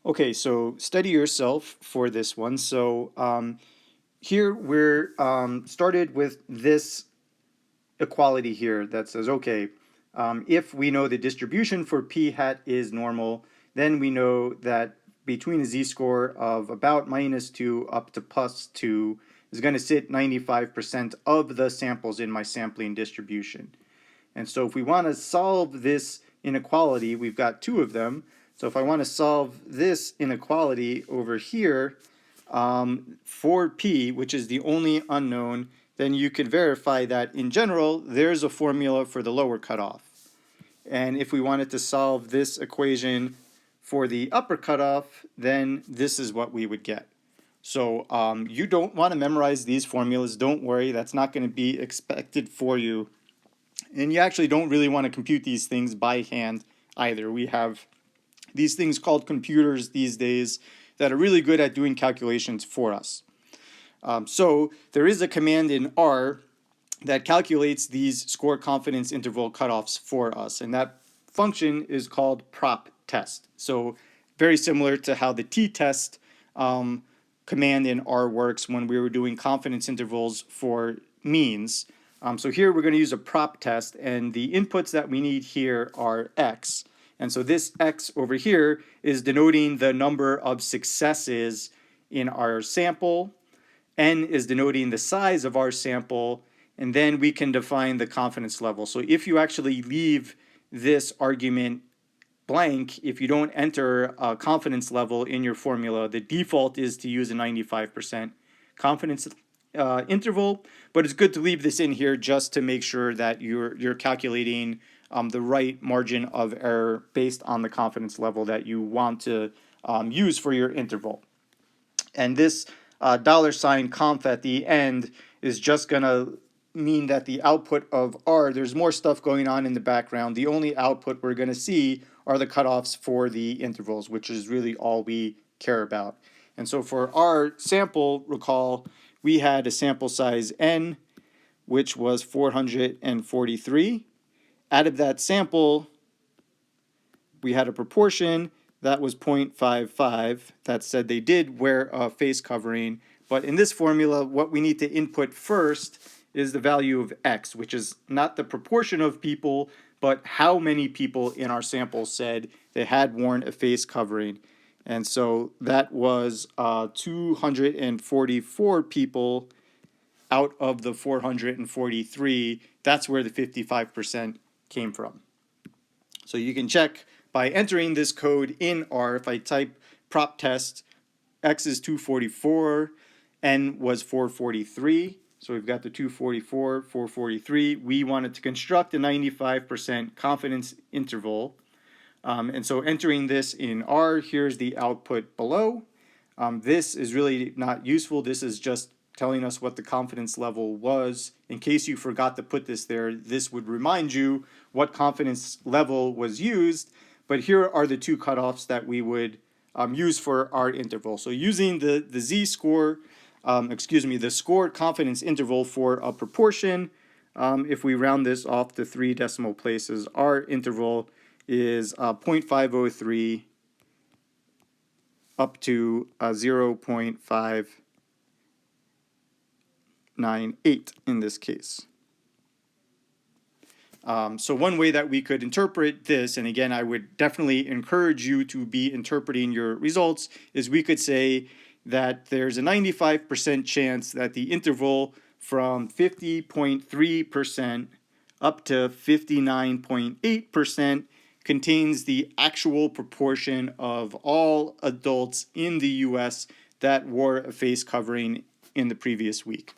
Okay, so study yourself for this one. Here we're started with this equality here that says, okay, if we know the distribution for p hat is normal, then we know that between a z-score of about -2 up to +2 is going to sit 95% of the samples in my sampling distribution. And so if we want to solve this inequality, we've got two of them. So if I want to solve this inequality over here for p, which is the only unknown, then you could verify that in general, there's a formula for the lower cutoff. And if we wanted to solve this equation for the upper cutoff, then this is what we would get. So you don't want to memorize these formulas. Don't worry, that's not going to be expected for you. And you actually don't really want to compute these things by hand either. We have these things called computers these days that are really good at doing calculations for us. So there is a command in R that calculates these score confidence interval cutoffs for us, and that function is called prop test. So very similar to how the t-test command in R works when we were doing confidence intervals for means. So here we're going to use a prop test, and the inputs that we need here are x. And so this x over here is denoting the number of successes in our sample. N is denoting the size of our sample, and then we can define the confidence level. So if you actually leave this argument blank, if you don't enter a confidence level in your formula, the default is to use a 95% confidence interval, but it's good to leave this in here just to make sure that you're calculating the right margin of error based on the confidence level that you want to use for your interval. And this $conf at the end is just going to mean that the output of R, there's more stuff going on in the background. The only output we're going to see are the cutoffs for the intervals, which is really all we care about. And so for our sample, recall, we had a sample size N, which was 443. Out of that sample, we had a proportion that was 0.55 that said they did wear a face covering. But in this formula, what we need to input first is the value of x, which is not the proportion of people, but how many people in our sample said they had worn a face covering. And so that was 244 people out of the 443. That's where the 55% came from. So you can check by entering this code in R. If I type prop test, x is 244, n was 443. So we've got the 244, 443. We wanted to construct a 95% confidence interval. And so entering this in R, here's the output below. This is really not useful. This is just telling us what the confidence level was. In case you forgot to put this there, this would remind you what confidence level was used. But here are the two cutoffs that we would use for our interval. So using the z-score, the score confidence interval for a proportion, if we round this off to 3 decimal places, our interval is 0.503 up to 0.598 in this case. So one way that we could interpret this, and again, I would definitely encourage you to be interpreting your results, is we could say that there's a 95% chance that the interval from 50.3% up to 59.8% contains the actual proportion of all adults in the US that wore a face covering in the previous week.